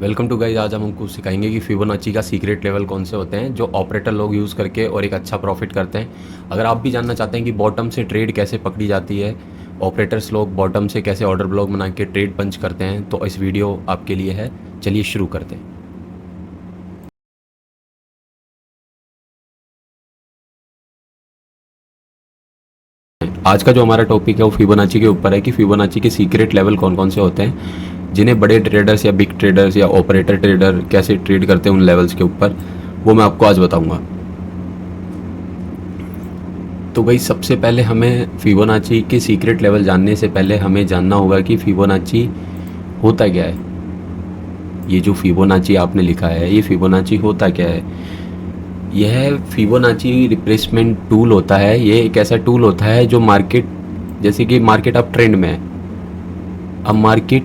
Welcome to guys. आज हम आपको सिखाएंगे कि फिबोनाची का सीक्रेट लेवल कौन से होते हैं जो ऑपरेटर लोग यूज़ करके और एक अच्छा प्रॉफिट करते हैं। अगर आप भी जानना चाहते हैं कि बॉटम से ट्रेड कैसे पकड़ी जाती है, ऑपरेटर्स लोग बॉटम से कैसे ऑर्डर ब्लॉक बना के ट्रेड पंच करते हैं, तो इस वीडियो आपके लिए है। चलिए शुरू करते हैं। आज का जो हमारा टॉपिक है वो फिबोनाची के ऊपर है कि फिबोनाची के सीक्रेट लेवल कौन कौन से होते हैं, जिन्हें बड़े ट्रेडर्स या बिग ट्रेडर्स या ऑपरेटर ट्रेडर कैसे ट्रेड करते हैं उन लेवल्स के ऊपर, वो मैं आपको आज बताऊंगा। तो भाई सबसे पहले हमें फिबोनाची के सीक्रेट लेवल जानने से पहले हमें जानना होगा कि फिबोनाची होता क्या है। ये जो फिबोनाची आपने लिखा है, ये फिबोनाची होता क्या है? यह फिबोनाची रिप्लेसमेंट टूल होता है। ये एक ऐसा टूल होता है जो मार्केट, जैसे कि मार्केट अब ट्रेंड में है, अब मार्केट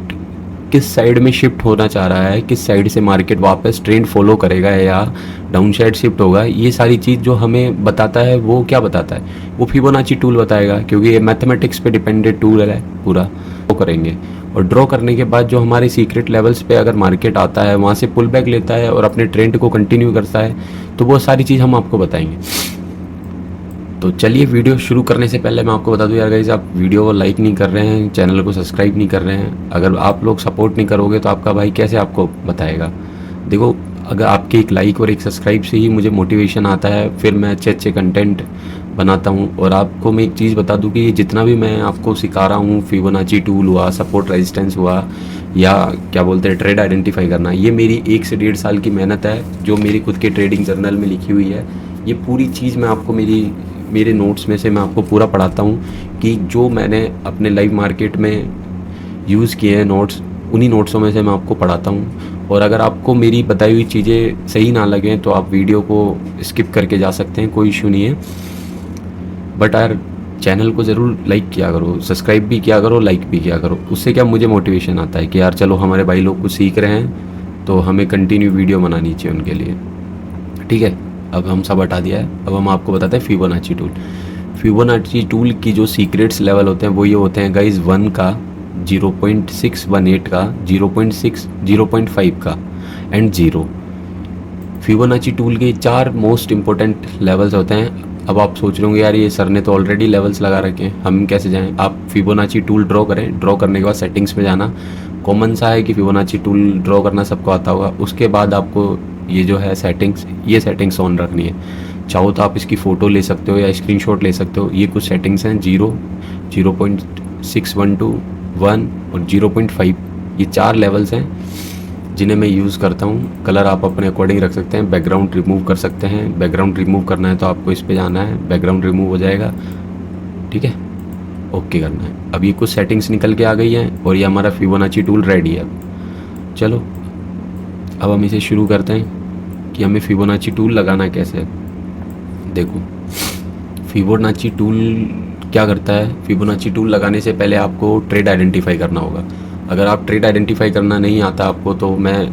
किस साइड में शिफ्ट होना चाह रहा है, किस साइड से मार्केट वापस ट्रेंड फॉलो करेगा या डाउन साइड शिफ्ट होगा, ये सारी चीज़ जो हमें बताता है वो क्या बताता है, वो फिबोनाची टूल बताएगा। क्योंकि ये मैथमेटिक्स पे डिपेंडेड टूल है पूरा। ड्रॉ करेंगे और ड्रॉ करने के बाद जो हमारे सीक्रेट लेवल्स पे अगर मार्केट आता है, वहाँ से पुल बैक लेता है और अपने ट्रेंड को कंटिन्यू करता है, तो वो सारी चीज़ हम आपको बताएंगे। तो चलिए, वीडियो शुरू करने से पहले मैं आपको बता दूं यार गाइस, आप वीडियो को लाइक नहीं कर रहे हैं, चैनल को सब्सक्राइब नहीं कर रहे हैं। अगर आप लोग सपोर्ट नहीं करोगे तो आपका भाई कैसे आपको बताएगा। देखो, अगर आपके एक लाइक और एक सब्सक्राइब से ही मुझे मोटिवेशन आता है, फिर मैं अच्छे अच्छे कंटेंट बनाता हूँ। और आपको मैं एक चीज़ बता दूँ कि जितना भी मैं आपको सिखा रहा हूँ, फिबोनाची टूल हुआ, सपोर्ट रेजिस्टेंस हुआ, या क्या बोलते हैं ट्रेड आइडेंटिफाई करना, ये मेरी 1 से 1.5 साल की मेहनत है जो मेरी खुद के ट्रेडिंग जर्नल में लिखी हुई है। ये पूरी चीज़ मैं आपको मेरे नोट्स में से मैं आपको पूरा पढ़ाता हूँ कि जो मैंने अपने लाइव मार्केट में यूज़ किए हैं नोट्स, उन्हीं नोट्सों में से मैं आपको पढ़ाता हूँ। और अगर आपको मेरी बताई हुई चीज़ें सही ना लगें तो आप वीडियो को स्किप करके जा सकते हैं, कोई इशू नहीं है। बट यार, चैनल को ज़रूर लाइक किया करो, सब्सक्राइब भी किया करो, लाइक भी किया करो। उससे क्या मुझे मोटिवेशन आता है कि यार चलो हमारे भाई लोग कुछ सीख रहे हैं, तो हमें कंटिन्यू वीडियो बनानी चाहिए उनके लिए। ठीक है, अब हम सब हटा दिया है। अब हम आपको बताते हैं फिबोनाची टूल। फिबोनाची टूल की जो सीक्रेट्स लेवल होते हैं वो ये होते हैं गाइज, 1 का, 0.618 का, 0.5 का एंड 0। फिबोनाची टूल के 4 मोस्ट इम्पोर्टेंट लेवल्स होते हैं। अब आप सोच रहे होंगे यार ये सर ने तो ऑलरेडी लेवल्स लगा रखे हैं, हम कैसे जाएं? आप फिबोनाची टूल ड्रॉ करें। ड्रॉ करने के बाद सेटिंग्स में जाना। कॉमन सा है कि फिबोनाची टूल ड्रॉ करना सबको आता होगा। उसके बाद आपको ये जो है सेटिंग्स, ये सेटिंग्स ऑन रखनी है। चाहो तो आप इसकी फ़ोटो ले सकते हो या स्क्रीनशॉट ले सकते हो। ये कुछ सेटिंग्स हैं, 0, 0.612, 1 और 0.5। ये 4 लेवल्स हैं जिन्हें मैं यूज़ करता हूँ। कलर आप अपने अकॉर्डिंग रख सकते हैं। बैकग्राउंड रिमूव कर सकते हैं। बैकग्राउंड रिमूव करना है तो आपको इस पे जाना है, बैकग्राउंड रिमूव हो जाएगा। ठीक है, ओके करना है। अब ये कुछ सेटिंग्स निकल के आ गई हैं और ये हमारा फिबोनाची टूल रेडी है। चलो अब हम इसे शुरू करते हैं कि हमें फिबोनाची टूल लगाना कैसे है। देखो, फिबोनाची टूल क्या करता है। फिबोनाची टूल लगाने से पहले आपको ट्रेड आइडेंटिफाई करना होगा। अगर आप ट्रेड आइडेंटिफाई करना नहीं आता आपको, तो मैं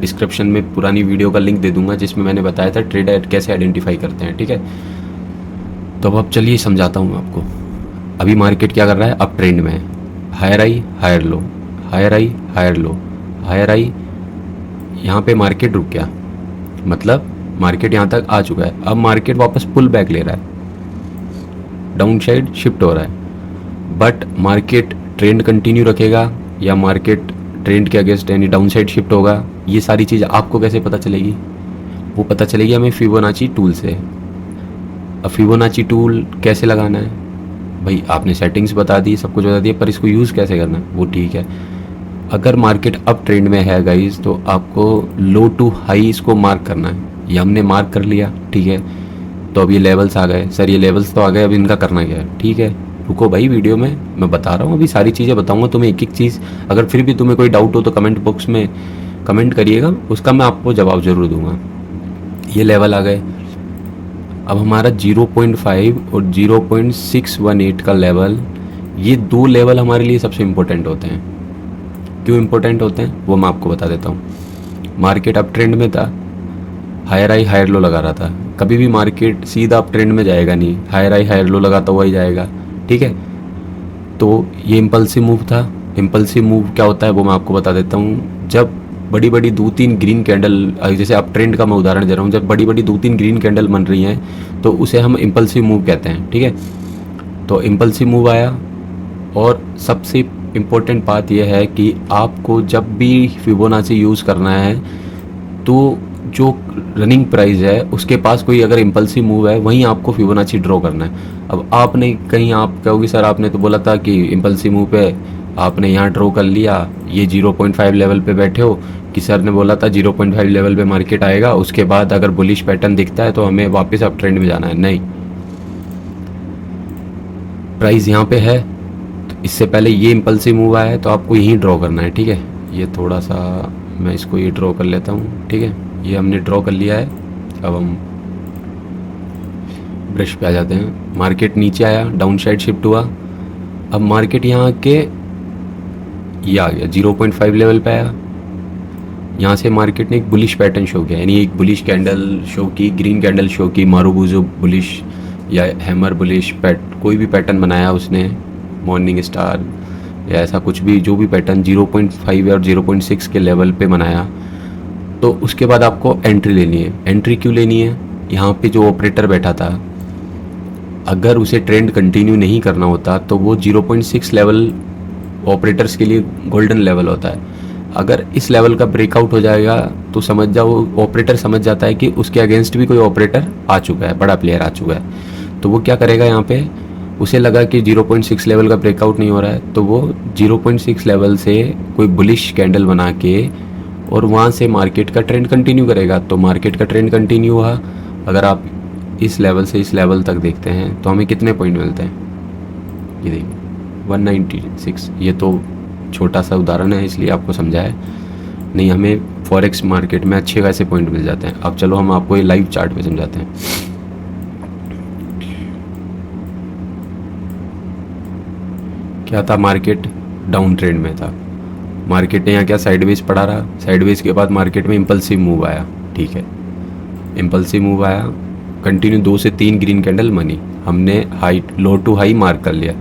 डिस्क्रिप्शन में पुरानी वीडियो का लिंक दे दूंगा जिसमें मैंने बताया था ट्रेड कैसे आइडेंटिफाई करते हैं। ठीक है, तो अब चलिए समझाता हूँ मैं आपको। अभी मार्केट क्या कर रहा है, अब ट्रेंड में है। हायर आई हायर लो, हायर आई हायर लो, हायर आई। यहाँ पे मार्केट रुक गया, मतलब मार्केट यहाँ तक आ चुका है। अब मार्केट वापस पुल बैक ले रहा है, डाउन साइड शिफ्ट हो रहा है। बट मार्केट ट्रेंड कंटिन्यू रखेगा या मार्केट ट्रेंड के अगेंस्ट यानी डाउन साइड शिफ्ट होगा, ये सारी चीज़ आपको कैसे पता चलेगी? वो पता चलेगी हमें फिबोनाची टूल से। अब फिबोनाची टूल कैसे लगाना है भाई, आपने सेटिंग्स बता दी, सब कुछ बता दिया, पर इसको यूज़ कैसे करना है वो ठीक है। अगर मार्केट अप ट्रेंड में है गाइज, तो आपको लो टू हाई इसको मार्क करना है। ये हमने मार्क कर लिया, ठीक है। तो अब ये लेवल्स आ गए। सर ये लेवल्स तो आ गए, अब इनका करना क्या है? ठीक है, रुको भाई, वीडियो में मैं बता रहा हूँ, अभी सारी चीज़ें बताऊँगा तुम्हें एक एक चीज़। अगर फिर भी तुम्हें कोई डाउट हो तो कमेंट बॉक्स में कमेंट करिएगा, उसका मैं आपको जवाब ज़रूर दूंगा। ये लेवल आ गए। अब हमारा 0.5 और 0.618 का लेवल, ये 2 लेवल हमारे लिए सबसे इम्पोर्टेंट होते हैं। क्यों इम्पोर्टेंट होते हैं वो मैं आपको बता देता हूँ। मार्केट अप ट्रेंड में था, हायर आई हायर लो लगा रहा था। कभी भी मार्केट सीधा अप ट्रेंड में जाएगा नहीं, हायर आई हायर लो लगाता हुआ ही जाएगा। ठीक है, तो ये इम्पल्सिव मूव था। इम्पल्सिव मूव क्या होता है वो मैं आपको बता देता हूँ। जब बड़ी बड़ी 2-3 ग्रीन कैंडल, जैसे आप ट्रेंड का मैं उदाहरण दे रहा हूँ, जब बड़ी बड़ी 2-3 ग्रीन कैंडल बन रही हैं तो उसे हम इम्पल्सिव मूव कहते हैं, ठीक है। तो इम्पल्सिव मूव आया, और सबसे इम्पोर्टेंट बात यह है कि आपको जब भी फिबोनाची यूज़ करना है तो जो रनिंग प्राइस है उसके पास कोई अगर इम्पल्सिव मूव है वहीं आपको फिबोनाची ड्रॉ करना है। अब आपने कहीं, आप कहोगे सर आपने तो बोला था कि इम्पल्सिव मूव पे आपने यहाँ ड्रॉ कर लिया, ये 0.5 लेवल पे बैठे हो कि सर ने बोला था 0.5 लेवल पे मार्केट आएगा, उसके बाद अगर बुलिश पैटर्न दिखता है तो हमें वापस अप ट्रेंड में जाना है। नहीं, प्राइस यहाँ पे है तो इससे पहले ये इम्पल्सिव मूव आया है तो आपको यहीं ड्रॉ करना है, ठीक है। ये थोड़ा सा मैं इसको ये ड्रॉ कर लेता हूँ, ठीक है। ये हमने ड्रॉ कर लिया है। अब हम ब्रश पे आ जाते हैं। मार्केट नीचे आया, डाउन साइड शिफ्ट हुआ। अब मार्केट यहाँ आके ये आ गया 0.5 लेवल पे आया। यहाँ से मार्केट ने एक बुलिश पैटर्न शो किया, यानी एक बुलिश कैंडल शो की, ग्रीन कैंडल शो की, मारुबुजो बुलिश या हैमर बुलिश कोई भी पैटर्न बनाया उसने, मॉर्निंग स्टार या ऐसा कुछ भी, जो भी पैटर्न 0.5 और 0.6 के लेवल पे बनाया। तो उसके बाद आपको एंट्री लेनी है। एंट्री क्यों लेनी है? यहाँ पे जो ऑपरेटर बैठा था, अगर उसे ट्रेंड कंटिन्यू नहीं करना होता तो वो 0.6 लेवल ऑपरेटर्स के लिए गोल्डन लेवल होता है। अगर इस लेवल का ब्रेकआउट हो जाएगा तो समझ जाओ, ऑपरेटर समझ जाता है कि उसके अगेंस्ट भी कोई ऑपरेटर आ चुका है, बड़ा प्लेयर आ चुका है। तो वो क्या करेगा, यहाँ पे उसे लगा कि 0.6 लेवल का ब्रेकआउट नहीं हो रहा है तो वो 0.6 लेवल से कोई बुलिश कैंडल बना के और वहाँ से मार्केट का ट्रेंड कंटिन्यू करेगा। तो मार्केट का ट्रेंड कंटिन्यू हुआ। अगर आप इस लेवल से इस लेवल तक देखते हैं तो हमें कितने पॉइंट मिलते हैं, ये देखिए 196। ये तो छोटा सा उदाहरण है इसलिए आपको समझाया, नहीं हमें फॉरेक्स मार्केट में अच्छे खासे पॉइंट मिल जाते हैं। अब चलो हम आपको ये लाइव चार्ट पे समझाते हैं। क्या था, मार्केट डाउन ट्रेंड में था। मार्केट ने यहाँ क्या साइडवेज पड़ा रहा, साइडवेज के बाद मार्केट में इम्पल्सिव मूव आया, ठीक है। इम्पल्सिव मूव आया, कंटिन्यू 2 से 3 ग्रीन कैंडल बनी, हमने high low to high mark कर लिया,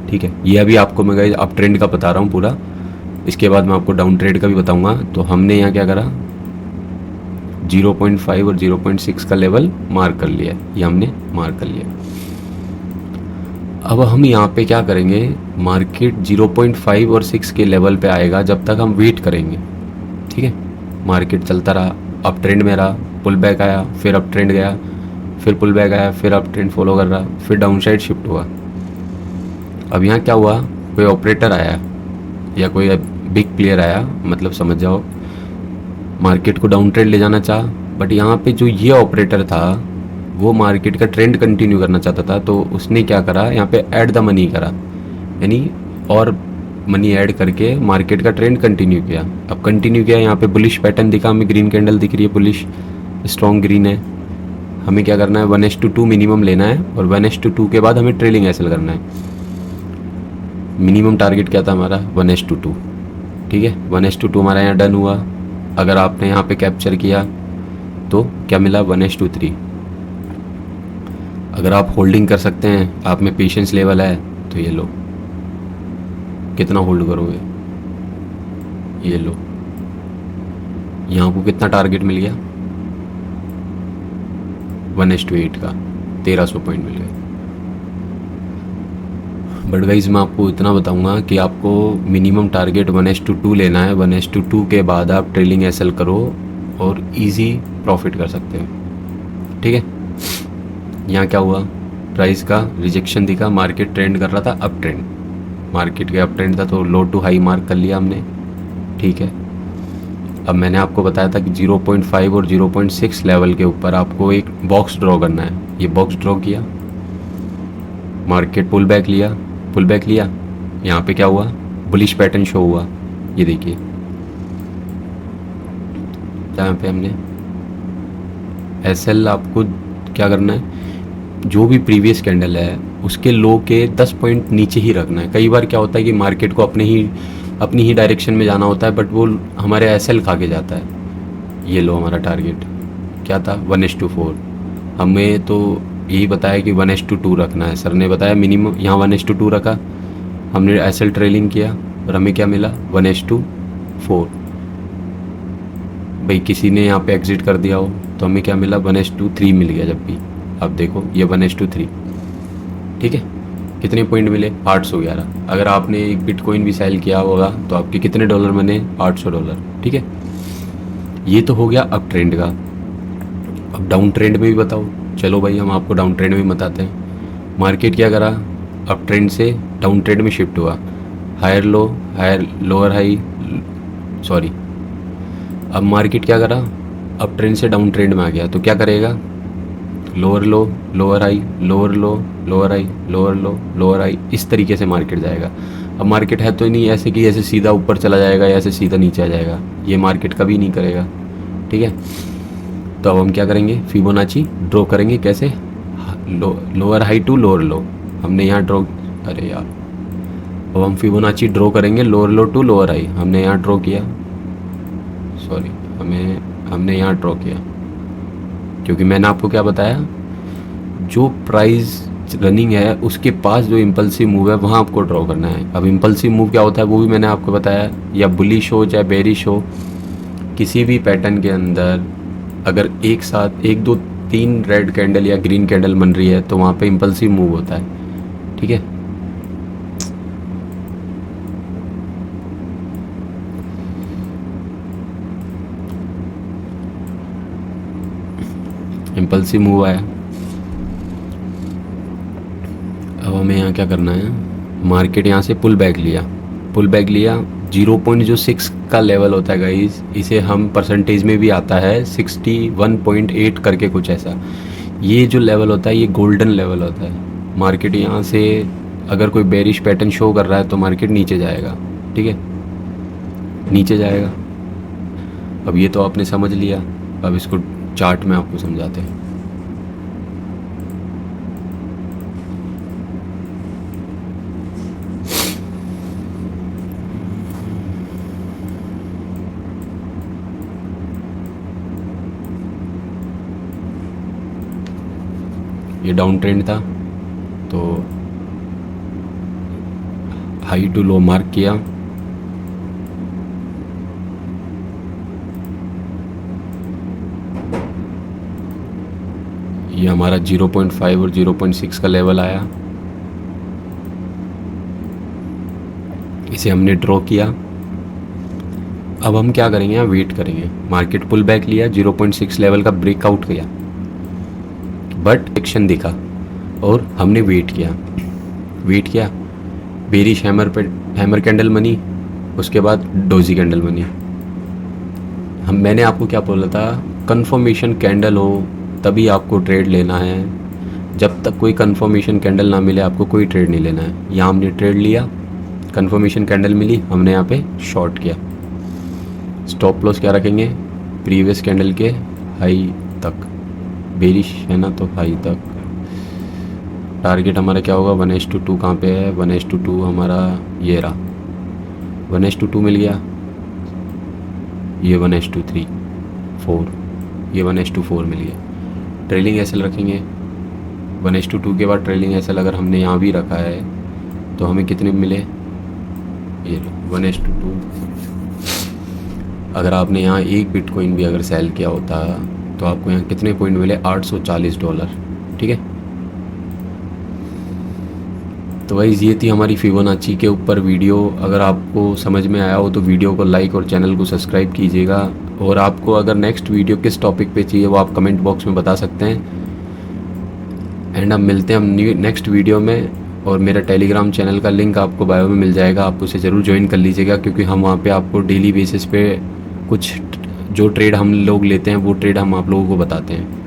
ठीक है। ये अभी आपको मैं गाइस अप ट्रेंड का बता रहा हूँ पूरा, इसके बाद मैं आपको डाउन ट्रेंड का भी बताऊँगा। तो हमने यहाँ क्या करा, 0.5 और 0.6 का लेवल मार्क कर लिया, ये हमने मार्क कर लिया। अब हम यहाँ पे क्या करेंगे, मार्केट 0.5 और 6 के लेवल पे आएगा जब तक हम वेट करेंगे, ठीक है। मार्केट चलता रहा, अप ट्रेंड में रहा, पुल बैक आया, फिर अप ट्रेंड गया, फिर पुल बैक आया, फिर अप ट्रेंड फॉलो कर रहा, फिर डाउन साइड शिफ्ट हुआ। अब यहाँ क्या हुआ, कोई ऑपरेटर आया या कोई बिग प्लेयर आया, मतलब समझ जाओ मार्केट को डाउन ट्रेंड ले जाना चाहा, बट यहाँ पे जो ये ऑपरेटर था वो मार्केट का ट्रेंड कंटिन्यू करना चाहता था। तो उसने क्या करा, यहाँ पे ऐड द मनी करा, यानी और मनी ऐड करके मार्केट का ट्रेंड कंटिन्यू किया। अब कंटिन्यू किया, यहाँ पे बुलिश पैटर्न दिखा, हमें ग्रीन कैंडल दिख रही है, बुलिश स्ट्रॉन्ग ग्रीन है। हमें क्या करना है, 1:2 मिनिमम लेना है और 1:2 के बाद हमें ट्रेलिंग एसएल करना है। मिनिमम टारगेट क्या था हमारा, 1:2, ठीक है। 1:2 हमारा यहाँ डन हुआ। अगर आपने यहाँ पे कैप्चर किया तो क्या मिला, 1:3। अगर आप होल्डिंग कर सकते हैं, आप में पेशेंस लेवल है तो ये लो, कितना होल्ड करोगे, ये लो। यहाँ को कितना टारगेट मिल गया, 1:8 का 1300 पॉइंट मिल गए। बट गाइस मैं आपको इतना बताऊंगा कि आपको मिनिमम टारगेट 1:2 लेना है। 1:2 के बाद आप ट्रेलिंग एसएल करो और इजी प्रॉफिट कर सकते हो, ठीक है। यहाँ क्या हुआ, प्राइस का रिजेक्शन दिखा, मार्केट ट्रेंड कर रहा था अप ट्रेंड, मार्केट के अप ट्रेंड था तो लो टू हाई मार्क कर लिया हमने, ठीक है। अब मैंने आपको बताया था कि 0.5 और 0.6 लेवल के ऊपर आपको एक बॉक्स ड्रॉ करना है। ये बॉक्स ड्रॉ किया, मार्केट पुल बैक लिया, पुल बैक लिया, यहाँ पे क्या हुआ, बुलिश पैटर्न शो हुआ, ये देखिए। यहाँ पे हमने एसएल आपको क्या करना है, जो भी प्रीवियस कैंडल है उसके लो के 10 पॉइंट नीचे ही रखना है। कई बार क्या होता है कि मार्केट को अपनी ही डायरेक्शन में जाना होता है बट वो हमारे एसएल खा के जाता है। ये लो हमारा टारगेट क्या था, 1:4। हमें तो यही बताया कि 1:2 रखना है, सर ने बताया मिनिमम, यहाँ 1:2 रखा, हमने एसएल ट्रेलिंग किया और हमें क्या मिला, 1:4। भाई किसी ने यहाँ पे एग्जिट कर दिया हो तो हमें क्या मिला, 1:3 मिल गया। जब भी आप देखो ये 1:3, ठीक है। कितने पॉइंट मिले, 811। अगर आपने एक बिटकॉइन भी सेल किया होगा तो आपके कितने डॉलर बने, $800, ठीक है। ये तो हो गया अप ट्रेंड का। अब डाउन ट्रेंड में भी बताओ। चलो भाई हम आपको डाउन ट्रेंड में बताते हैं। मार्केट क्या करा, अप ट्रेंड से डाउन ट्रेंड में शिफ्ट हुआ। हायर लो, हायर लोअर हाई, सॉरी। अब मार्केट क्या करा, अप ट्रेंड से डाउन ट्रेंड में आ गया तो क्या करेगा, lower low, lower high, lower low, lower high, lower low, lower high, इस तरीके से मार्केट जाएगा। अब मार्केट है तो नहीं ऐसे कि ऐसे सीधा ऊपर चला जाएगा या ऐसे सीधा नीचे आ जाएगा, ये मार्केट कभी नहीं करेगा, ठीक है। तो अब हम क्या करेंगे, फिबोनाची ड्रॉ करेंगे। कैसे, lower high to lower low. हमने यहाँ ड्रॉ, अरे यार, अब हम फिबोनाची ड्रॉ करेंगे lower low to lower high. हमने यहाँ ड्रॉ किया, सॉरी, हमने यहाँ ड्रॉ किया, क्योंकि मैंने आपको क्या बताया, जो प्राइस रनिंग है उसके पास जो इम्पल्सिव मूव है वहाँ आपको ड्रॉ करना है। अब इम्पल्सिव मूव क्या होता है वो भी मैंने आपको बताया, या बुलिश हो चाहे बेरिश हो, किसी भी पैटर्न के अंदर अगर एक साथ 1 2 3 रेड कैंडल या ग्रीन कैंडल बन रही है तो वहाँ पे इम्पल्सिव मूव होता है, ठीक है। इम्पल्सिव मूव आया। अब हमें यहाँ क्या करना है, मार्केट यहाँ से पुल बैक लिया, 0.6 का लेवल होता है गाइस, इसे हम परसेंटेज में भी आता है 61.8 करके कुछ ऐसा। ये जो लेवल होता है ये गोल्डन लेवल होता है। मार्केट यहाँ से अगर कोई बेरिश पैटर्न शो कर रहा है तो मार्केट नीचे जाएगा, ठीक है, नीचे जाएगा। अब ये तो आपने समझ लिया, अब इसको चार्ट में आपको समझाते हैं। ये डाउन ट्रेंड था तो हाई टू लो मार्क किया, ये हमारा 0.5 और 0.6 का लेवल आया, इसे हमने ड्रॉ किया। अब हम क्या करेंगे, यहाँ वेट करेंगे। मार्केट पुल बैक लिया, 0.6 लेवल का ब्रेकआउट किया, बट एक्शन दिखा और हमने वेट किया। बेरिश हैमर कैंडल बनी, उसके बाद डोजी कैंडल बनी। मैंने आपको क्या बोला था, कंफर्मेशन कैंडल हो तभी आपको ट्रेड लेना है, जब तक कोई कंफर्मेशन कैंडल ना मिले आपको कोई ट्रेड नहीं लेना है। यहाँ हमने ट्रेड लिया, कंफर्मेशन कैंडल मिली, हमने यहाँ पे शॉर्ट किया। स्टॉप लॉस क्या रखेंगे, प्रीवियस कैंडल के हाई तक, बेरिश है ना तो हाई तक। टारगेट हमारा क्या होगा, 1:2 कहाँ पे है, 1:2 हमारा ये रहा, 1:2 मिल गया। ये 1:3 4, ये 1:4 मिल गया। ट्रेलिंग एसएल रखेंगे, 1:2 के बाद ट्रेलिंग एसएल अगर हमने यहाँ भी रखा है तो हमें कितने मिले, ये 1:2। अगर आपने यहाँ एक बिटकॉइन भी अगर सेल किया होता तो आपको यहाँ कितने पॉइंट मिले, $840, ठीक है। तो भाई ये थी हमारी फिबोनाची के ऊपर वीडियो। अगर आपको समझ में आया हो तो वीडियो को लाइक और चैनल को सब्सक्राइब कीजिएगा। और आपको अगर नेक्स्ट वीडियो किस टॉपिक पे चाहिए वो आप कमेंट बॉक्स में बता सकते हैं। एंड अब मिलते हैं हम नेक्स्ट वीडियो में। और मेरा टेलीग्राम चैनल का लिंक आपको बायो में मिल जाएगा, आप उसे ज़रूर ज्वाइन कर लीजिएगा, क्योंकि हम वहाँ पे आपको डेली बेसिस पे कुछ जो ट्रेड हम लोग लेते हैं वो ट्रेड हम आप लोगों को बताते हैं।